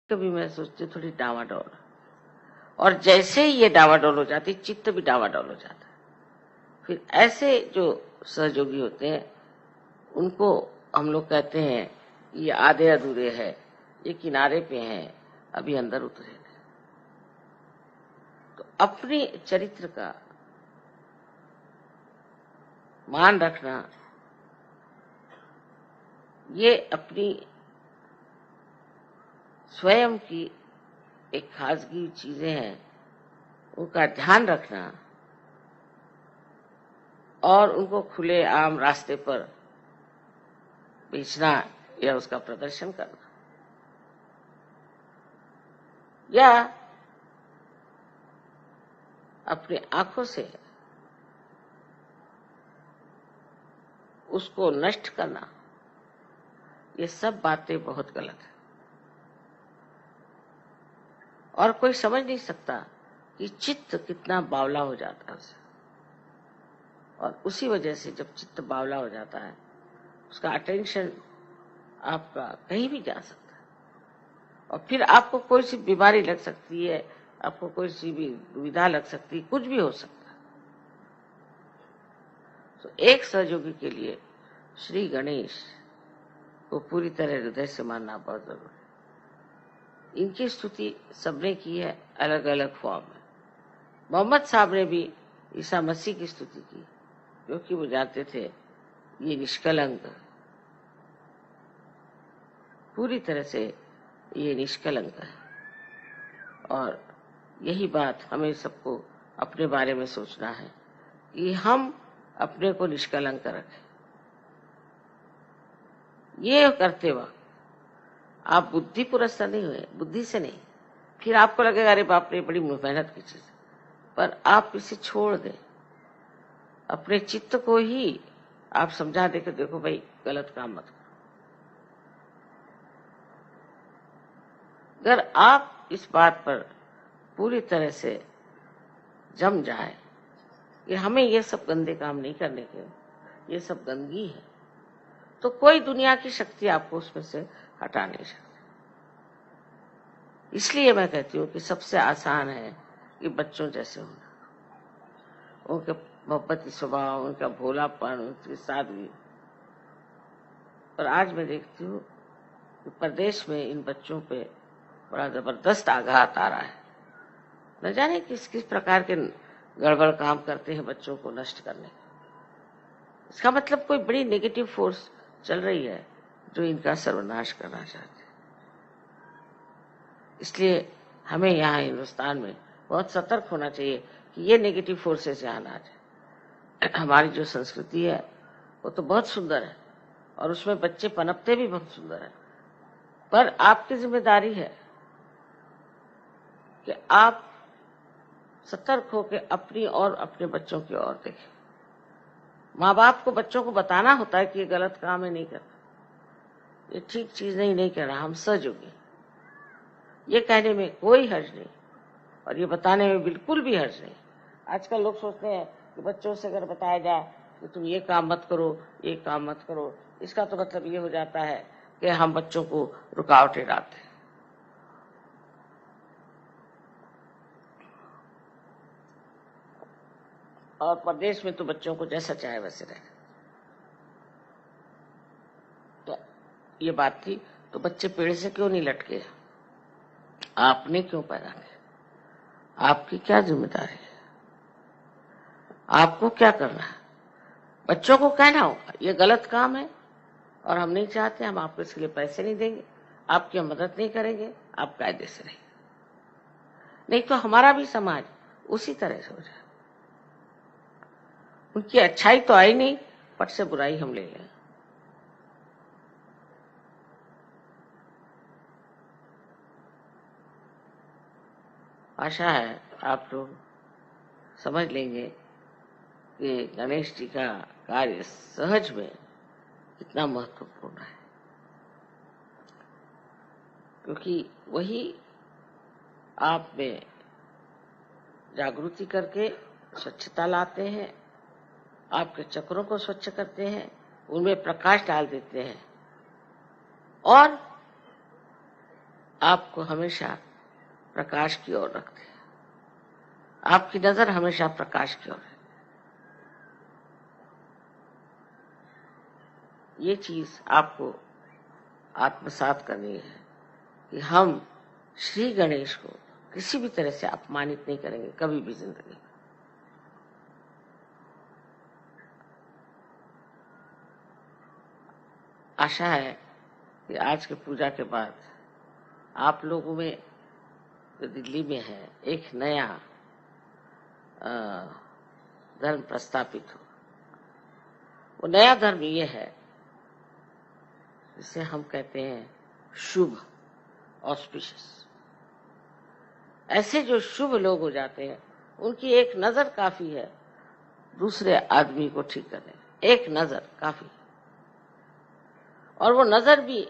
कभी मैं सोचती हूँ थोड़ी डावाडोल, और जैसे ही ये डावाडोल हो जाती चित्त भी डावाडोल हो जाता है। फिर ऐसे जो सहयोगी होते हैं उनको हम लोग कहते हैं ये आधे अधूरे है, ये किनारे पे हैं, अभी अंदर उतरे नहीं। तो अपने चरित्र का मान रखना, ये अपनी स्वयं की एक खासगी चीजें हैं, उनका ध्यान रखना और उनको खुले आम रास्ते पर बेचना या उसका प्रदर्शन करना, या अपनी आंखों से उसको नष्ट करना, ये सब बातें बहुत गलत है। और कोई समझ नहीं सकता कि चित्त कितना बावला हो जाता है उसे, और उसी वजह से जब चित्त बावला हो जाता है उसका अटेंशन आपका कहीं भी जा सकता है, और फिर आपको कोई सी बीमारी लग सकती है, आपको कोई सी भी दुविधा लग सकती है, कुछ भी हो सकता है। तो एक सहयोगी के लिए श्री गणेश को पूरी तरह हृदय से मानना बहुत जरूरी है। इनकी स्तुति सबने की है अलग अलग फॉर्म में। मोहम्मद साहब ने भी ईसा मसीह की स्तुति की, क्योंकि वो जानते थे ये निष्कलंक, पूरी तरह से ये निष्कलंक है। और यही बात हमें सबको अपने बारे में सोचना है कि हम अपने को निष्कलंक रखें। ये करते वक्त आप बुद्धि पुरस्कार नहीं हुए, बुद्धि से नहीं, फिर आपको लगेगा अरे बाप रे बड़ी मेहनत की चीज, पर आप इसे छोड़ दें, अपने चित्त को ही आप समझा दे कि देखो भाई गलत काम मत करो। अगर आप इस बात पर पूरी तरह से जम जाए कि हमें ये सब गंदे काम नहीं करने के, ये सब गंदगी है, तो कोई दुनिया की शक्ति आपको उसमें से हटा नहीं सकती। इसलिए मैं कहती हूँ कि सबसे आसान है कि बच्चों जैसे होना, उनके मोहब्बती स्वभाव, उनका भोलापन, उनकी सादगी। और आज मैं देखती हूँ कि प्रदेश में इन बच्चों पे बड़ा जबरदस्त आघात आ रहा है। न जाने किस किस प्रकार के गड़बड़ काम करते हैं बच्चों को नष्ट करने का। इसका मतलब कोई बड़ी नेगेटिव फोर्स चल रही है जो इनका सर्वनाश करना चाहते हैं। इसलिए हमें यहाँ हिंदुस्तान में बहुत सतर्क होना चाहिए कि ये नेगेटिव फोर्सेस यहाँ ना आ जाए। हमारी जो संस्कृति है वो तो बहुत सुंदर है और उसमें बच्चे पनपते भी बहुत सुंदर है, पर आपकी जिम्मेदारी है कि आप सतर्क होकर अपनी और अपने बच्चों की ओर देखें। माँ बाप को बच्चों को बताना होता है कि ये गलत काम है, नहीं करना, ये ठीक चीज नहीं करना, हम सहयोगी। ये कहने में कोई हर्ज नहीं और ये बताने में बिल्कुल भी हर्ज नहीं। आजकल लोग सोचते हैं कि बच्चों से अगर बताया जाए कि तुम ये काम मत करो, ये काम मत करो, इसका तो मतलब ये हो जाता है कि हम बच्चों को रुकावटें डालते हैं। और प्रदेश में तो बच्चों को जैसा चाहे वैसे रहे। तो ये बात थी, तो बच्चे पेड़ से क्यों नहीं लटके? आपने क्यों पैदा किया? आपकी क्या जिम्मेदारी है? आपको क्या करना है? बच्चों को कहना होगा ये गलत काम है और हम नहीं चाहते, हम आपको इसके लिए पैसे नहीं देंगे, आपकी मदद नहीं करेंगे, आप कायदे से रहिए। नहीं तो हमारा भी समाज उसी तरह से हो जाए। उनकी अच्छाई तो आई नहीं, पट से बुराई हम ले लें। आशा है आप लोग समझ लेंगे कि गणेश जी का कार्य सहज में कितना महत्वपूर्ण है, क्योंकि वही आप में जागृति करके स्वच्छता लाते हैं, आपके चक्रों को स्वच्छ करते हैं, उनमें प्रकाश डाल देते हैं और आपको हमेशा प्रकाश की ओर रखते हैं। आपकी नजर हमेशा प्रकाश की ओर है। ये चीज आपको आत्मसात करनी है कि हम श्री गणेश को किसी भी तरह से अपमानित नहीं करेंगे कभी भी जिंदगी में। आशा है कि आज के पूजा के बाद आप लोगों में जो दिल्ली में है एक नया धर्म प्रस्तापित हो। वो नया धर्म ये है जिसे हम कहते हैं शुभ, ऑस्पिशियस। ऐसे जो शुभ लोग हो जाते हैं उनकी एक नजर काफी है दूसरे आदमी को ठीक करने। एक नजर काफी है। और वो नजर भी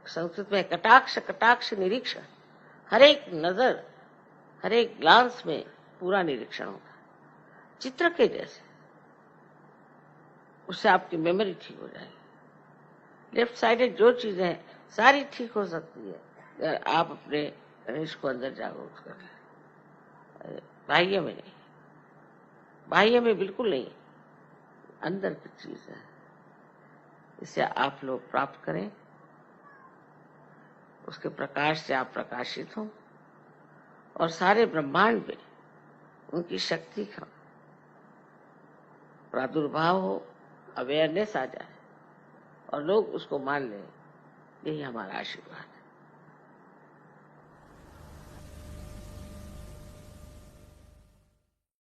संस्कृत में कटाक्ष, कटाक्ष निरीक्षण। हर एक नजर, हर एक ग्लांस में पूरा निरीक्षण होता है, चित्र के जैसे। उससे आपकी मेमोरी ठीक हो जाएगी। लेफ्ट साइडेड जो चीजें हैं सारी ठीक हो सकती है अगर आप अपने गणेश को अंदर जागरूक करें। बाह्य में नहीं, बाह्य में बिल्कुल नहीं, अंदर की चीज है। इसे आप लोग प्राप्त करें, उसके प्रकाश से आप प्रकाशित हो और सारे ब्रह्मांड में उनकी शक्ति का प्रादुर्भाव हो, अवेयरनेस आ जाए और लोग उसको मान लें। यही हमारा आशीर्वाद है।